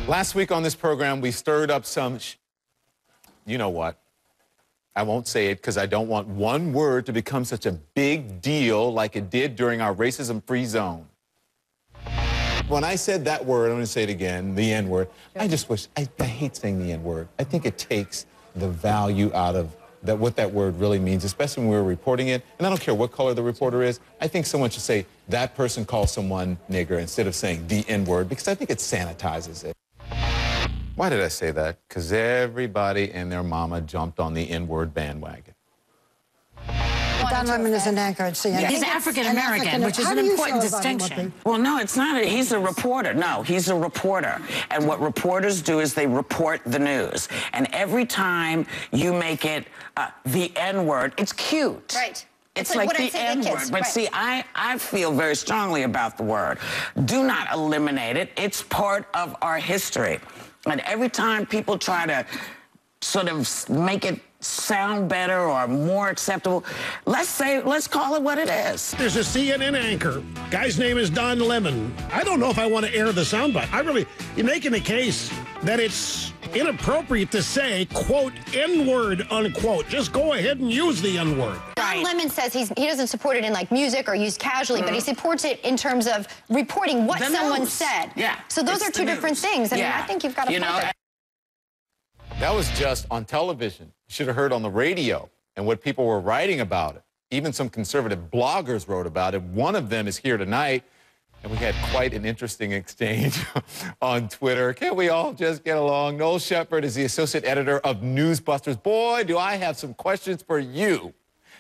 Last week on this program, we stirred up some, you know what? I won't say it because I don't want one word to become such a big deal like it did during our racism-free zone. When I said that word, I'm going to say it again, the N-word, I just wish, I hate saying the N-word. I think it takes the value out of what that word really means, especially when we're reporting it. And I don't care what color the reporter is. I think someone should say, that person calls someone nigger instead of saying the N-word, because I think it sanitizes it. Why did I say that? Because everybody and their mama jumped on the N-word bandwagon. Don Lemon is an anchor at CNN. He's African-American, which is an important distinction. Well, no, it's not. He's a reporter. No, he's a reporter. And what reporters do is they report the news. And every time you make it the N-word, it's cute. Right. It's like the N-word. But see, I feel very strongly about the word. Do not eliminate it. It's part of our history. And every time people try to sort of make it sound better or more acceptable, let's call it what it is. There's a CNN anchor. Guy's name is Don Lemon. I don't know if I want to air the soundbite. You're making a case that it's inappropriate to say, quote, N-word, unquote. Just go ahead and use the N-word. Don Lemon says he doesn't support it in, like, music or used casually, but he supports it in terms of reporting what someone said. Yeah. So those are two different things. I mean, I think you've got to point that. That was just on television. You should have heard on the radio and what people were writing about it. Even some conservative bloggers wrote about it. One of them is here tonight, and we had quite an interesting exchange on Twitter. Can't we all just get along? Noel Sheppard is the associate editor of Newsbusters. Boy, do I have some questions for you.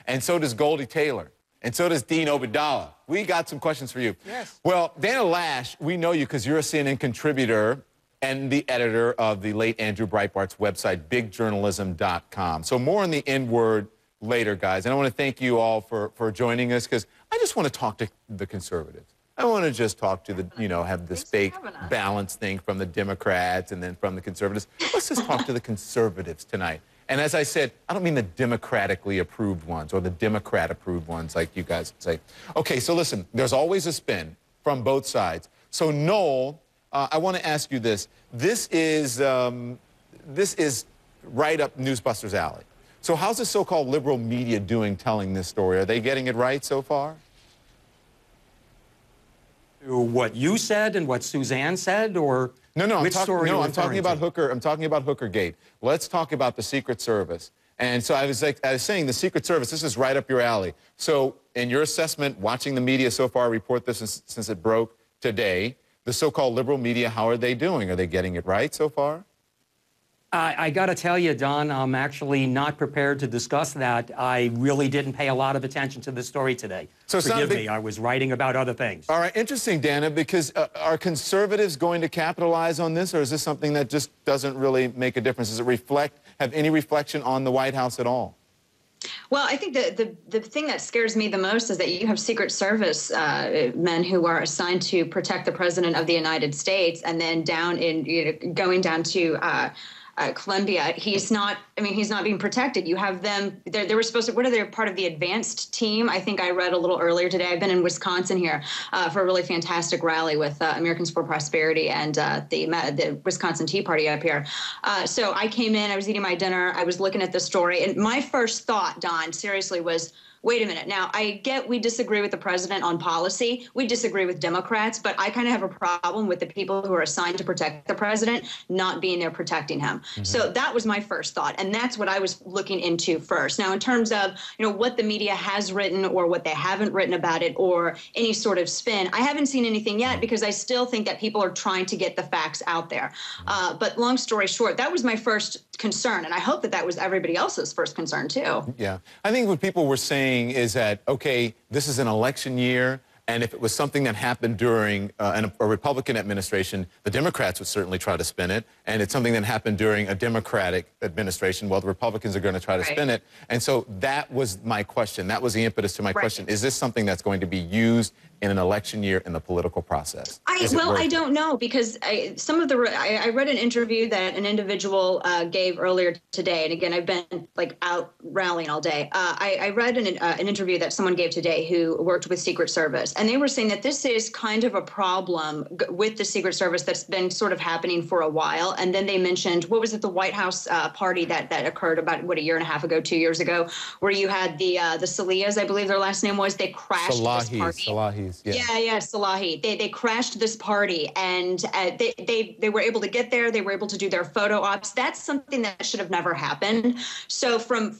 And so does Goldie Taylor. And so does Dean Obadala. We got some questions for you. Yes. Well, Dana Loesch, we know you because you're a CNN contributor and the editor of the late Andrew Breitbart's website, bigjournalism.com. So more on the N-word later, guys. And I want to thank you all for joining us, because I just want to talk to the conservatives. I want to just talk to the, have this fake balance thing from the Democrats and then from the conservatives. Let's just talk to the conservatives tonight. And as I said, I don't mean the democratically approved ones or the Democrat-approved ones like you guys say. Okay, so listen, there's always a spin from both sides. So Noel, I want to ask you this. This is right up Newsbusters' alley. So how's the so-called liberal media doing telling this story? Are they getting it right so far? What you said and what Suzanne said, or no, which story? No, I'm talking about Hooker. I'm talking about Hookergate. Let's talk about the Secret Service. And so I was saying the Secret Service. This is right up your alley. So in your assessment, watching the media so far report this since it broke today, the so-called liberal media, how are they doing? Are they getting it right so far? I got to tell you, Don, I'm actually not prepared to discuss that. I really didn't pay a lot of attention to this story today. So forgive me, I was writing about other things. All right, interesting, Dana, because are conservatives going to capitalize on this, or is this something that just doesn't really make a difference? Does it have any reflection on the White House at all? Well, I think the thing that scares me the most is that you have Secret Service men who are assigned to protect the President of the United States, and then going down to Columbia, he's not being protected. You have them, they were supposed to, what are they, part of the advanced team? I think I read a little earlier today. I've been in Wisconsin here for a really fantastic rally with Americans for Prosperity and the Wisconsin Tea Party up here. So I came in, I was eating my dinner, I was looking at the story, and my first thought, Don, seriously, was, wait a minute. Now, I get we disagree with the president on policy. We disagree with Democrats, but I kind of have a problem with the people who are assigned to protect the president not being there protecting him. So that was my first thought, and that's what I was looking into first. Now, in terms of what the media has written or what they haven't written about it or any sort of spin, I haven't seen anything yet because I still think that people are trying to get the facts out there. But long story short, that was my first concern, and I hope that was everybody else's first concern too. Yeah, I think what people were saying is that, okay, this is an election year, and if it was something that happened during a Republican administration, the Democrats would certainly try to spin it, and it's something that happened during a Democratic administration, well, the Republicans are going to try to spin it. And so that was my question. That was the impetus to my question. Is this something that's going to be used in an election year in the political process? I don't know, because I read an interview that an individual gave earlier today, and again, I've been like out rallying all day. I read an interview that someone gave today who worked with Secret Service, and they were saying that this is kind of a problem with the Secret Service that's been sort of happening for a while. And then they mentioned, what was it, the White House party that occurred about, what, a year and a half ago, 2 years ago, where you had the Salihis, I believe their last name was, they crashed this party. Salahis, yeah. Yeah, Salahi. They crashed this party, and they were able to get there. They were able to do their photo ops. That's something that should have never happened. So from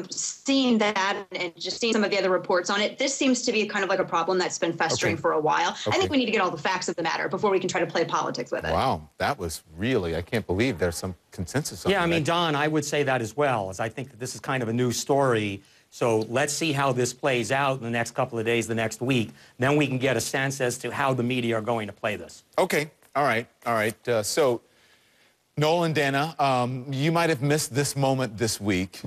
seeing that and just seeing some of the other reports on it, this seems to be kind of like a problem that's been festering for a while. I think we need to get all the facts of the matter before we can try to play politics with it. Wow, that was really, I can't believe there's some consensus on that. Yeah, I mean, Don, I would say that as well, as I think that this is kind of a new story. So let's see how this plays out in the next couple of days, the next week. Then we can get a sense as to how the media are going to play this. Okay. All right. So, Noel and Dana, you might have missed this moment this week.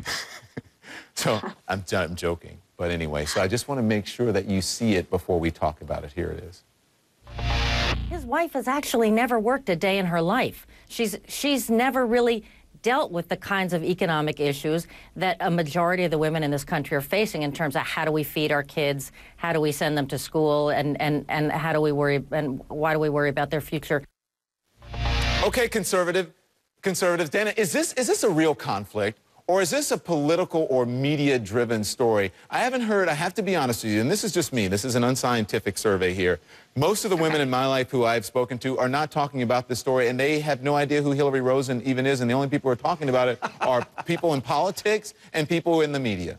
So, I'm joking. But anyway, so I just want to make sure that you see it before we talk about it. Here it is. His wife has actually never worked a day in her life. She's never really dealt with the kinds of economic issues that a majority of the women in this country are facing in terms of how do we feed our kids, how do we send them to school, and how do we worry, and why do we worry about their future? Okay, conservatives, Dana, is this a real conflict? Or is this a political or media-driven story? I haven't heard, I have to be honest with you, and this is just me, this is an unscientific survey here. Most of the women in my life who I've spoken to are not talking about this story, and they have no idea who Hillary Rosen even is, and the only people who are talking about it are people in politics and people in the media.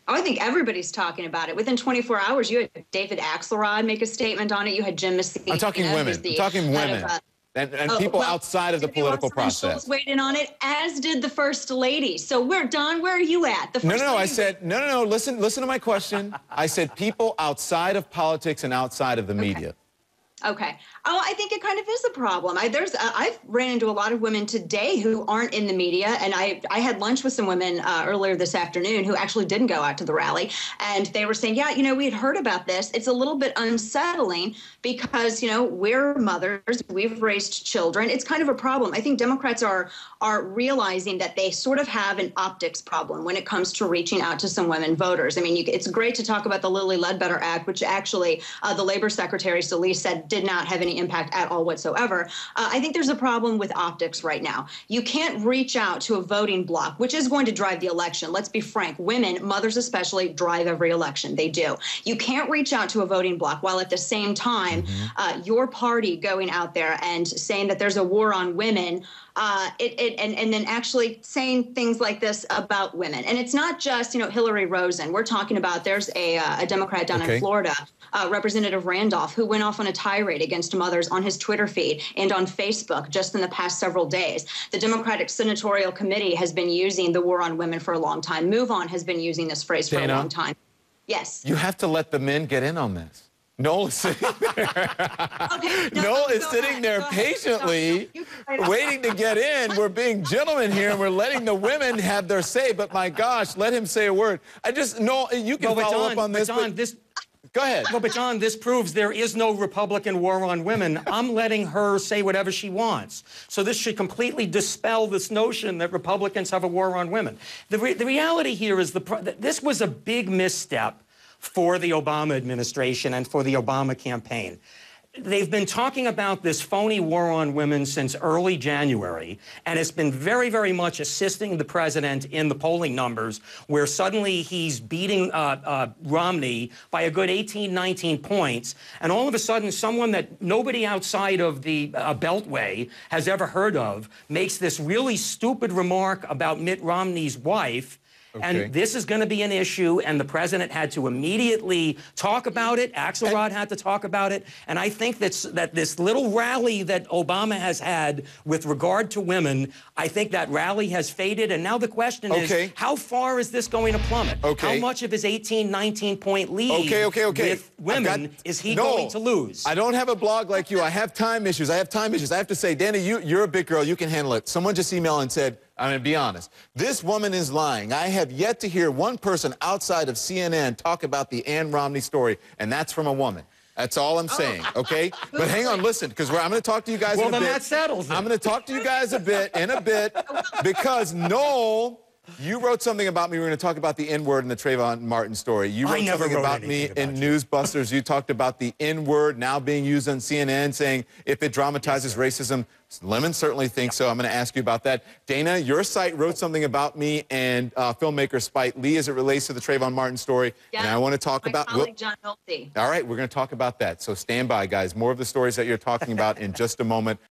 Oh, I think everybody's talking about it. Within 24 hours, you had David Axelrod make a statement on it. You had Jim Messina. I'm talking women. I'm talking women. And people outside of the political process. Weighed in on it, as did the First Lady. So Don, where are you at? The First Lady. I said, no, listen to my question. I said people outside of politics and outside of the media. Okay. Oh, I think it kind of is a problem. I've ran into a lot of women today who aren't in the media, and I had lunch with some women earlier this afternoon who actually didn't go out to the rally, and they were saying, yeah, we had heard about this. It's a little bit unsettling because, we're mothers, we've raised children. It's kind of a problem. I think Democrats are realizing that they sort of have an optics problem when it comes to reaching out to some women voters. I mean, it's great to talk about the Lilly Ledbetter Act, which actually the Labor Secretary Solis said did not have any impact at all whatsoever. I think there's a problem with optics right now. You can't reach out to a voting bloc, which is going to drive the election. Let's be frank. Women, mothers especially, drive every election. They do. You can't reach out to a voting bloc while at the same time your party going out there and saying that there's a war on women, and then actually saying things like this about women. And it's not just, Hillary Rosen. We're talking about there's a Democrat down in Florida, Representative Randolph, who went off on a tirade against mothers on his Twitter feed and on Facebook just in the past several days. The Democratic Senatorial Committee has been using the war on women for a long time. Move On has been using this phrase for a long time. Yes. You have to let the men get in on this. Noel is sitting there. Noel is sitting there patiently, waiting to get in. We're being gentlemen here, and we're letting the women have their say. But my gosh, let him say a word. Noel, you can follow up on this. Go ahead. No, but John, this proves there is no Republican war on women. I'm letting her say whatever she wants. So this should completely dispel this notion that Republicans have a war on women. The reality here is this was a big misstep for the Obama administration and for the Obama campaign. They've been talking about this phony war on women since early January, and it's been very, very much assisting the president in the polling numbers, where suddenly he's beating Romney by a good 18, 19 points, and all of a sudden someone that nobody outside of the Beltway has ever heard of makes this really stupid remark about Mitt Romney's wife. And this is going to be an issue, and the president had to immediately talk about it. Axelrod had to talk about it. And I think that this little rally that Obama has had with regard to women, I think that rally has faded. And now the question is, how far is this going to plummet? How much of his 18, 19-point lead with women is he going to lose? I don't have a blog like you. I have time issues. I have to say, Danny, you're a big girl. You can handle it. Someone just emailed and said, I'm going to be honest. This woman is lying. I have yet to hear one person outside of CNN talk about the Ann Romney story, and that's from a woman. That's all I'm saying, okay? But hang on, listen, because I'm going to talk to you guys in a bit. Well, then that settles it. I'm going to talk to you guys in a bit, because Noel, you wrote something about me. We're going to talk about the N-word in the Trayvon Martin story. You wrote something about me in Newsbusters. You talked about the N-word now being used on CNN, saying if it dramatizes racism. Lemon certainly thinks so. I'm going to ask you about that. Dana, your site wrote something about me and filmmaker Spike Lee as it relates to the Trayvon Martin story. Yeah, and I want to talk about... colleague John Nolte. All right, we're going to talk about that. So stand by, guys. More of the stories that you're talking about in just a moment.